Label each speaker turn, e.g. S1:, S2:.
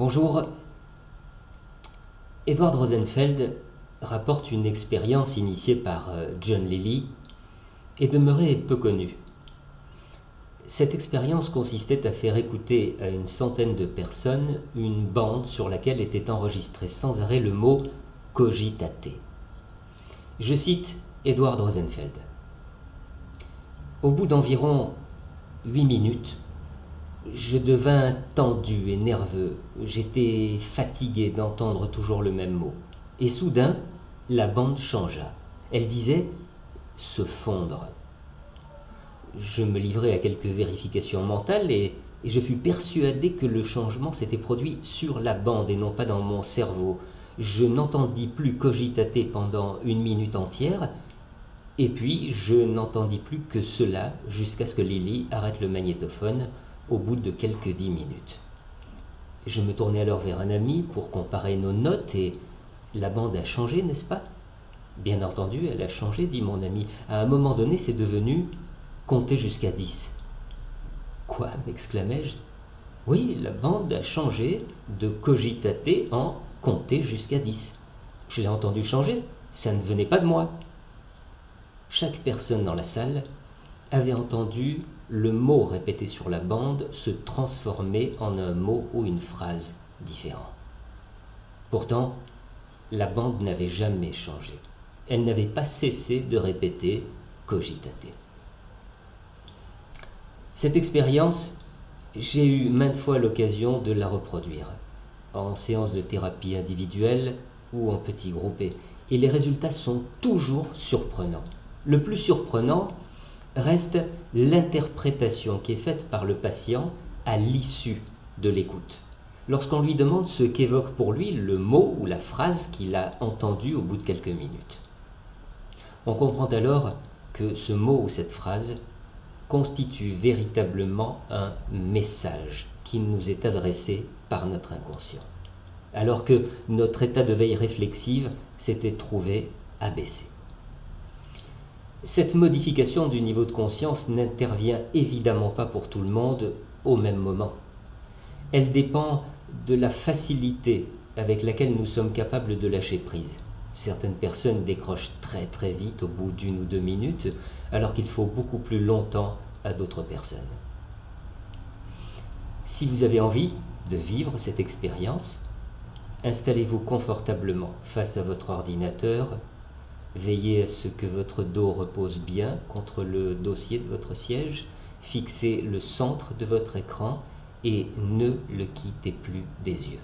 S1: Bonjour. Edward Rosenfeld rapporte une expérience initiée par John Lilly et demeurée peu connue. Cette expérience consistait à faire écouter à une centaine de personnes une bande sur laquelle était enregistré sans arrêt le mot « cogitate ». Je cite Edward Rosenfeld. Au bout d'environ 8 minutes, je devins tendu et nerveux. J'étais fatigué d'entendre toujours le même mot. Et soudain, la bande changea. Elle disait « se fondre ». Je me livrai à quelques vérifications mentales et je fus persuadé que le changement s'était produit sur la bande et non pas dans mon cerveau. Je n'entendis plus cogitater pendant 1 minute entière, et puis je n'entendis plus que cela jusqu'à ce que Lilly arrête le magnétophone au bout de quelques 10 minutes. Je me tournai alors vers un ami pour comparer nos notes et la bande a changé, n'est-ce pas? Bien entendu, elle a changé, dit mon ami. À un moment donné, c'est devenu compter jusqu'à 10. Quoi? M'exclamai-je. Oui, la bande a changé de cogitater en compter jusqu'à 10. Je l'ai entendu changer, ça ne venait pas de moi. Chaque personne dans la salle avait entendu le mot répété sur la bande se transformer en un mot ou une phrase différent. Pourtant, la bande n'avait jamais changé. Elle n'avait pas cessé de répéter « cogitater ». Cette expérience, j'ai eu maintes fois l'occasion de la reproduire, en séance de thérapie individuelle ou en petit groupe, et les résultats sont toujours surprenants. Le plus surprenant reste l'interprétation qui est faite par le patient à l'issue de l'écoute. Lorsqu'on lui demande ce qu'évoque pour lui le mot ou la phrase qu'il a entendu au bout de quelques minutes. On comprend alors que ce mot ou cette phrase constitue véritablement un message qui nous est adressé par notre inconscient, alors que notre état de veille réflexive s'était trouvé abaissé. Cette modification du niveau de conscience n'intervient évidemment pas pour tout le monde au même moment. Elle dépend de la facilité avec laquelle nous sommes capables de lâcher prise. Certaines personnes décrochent très vite au bout d'1 ou 2 minutes, alors qu'il faut beaucoup plus longtemps à d'autres personnes. Si vous avez envie de vivre cette expérience, installez-vous confortablement face à votre ordinateur. Veillez à ce que votre dos repose bien contre le dossier de votre siège, fixez le centre de votre écran et ne le quittez plus des yeux.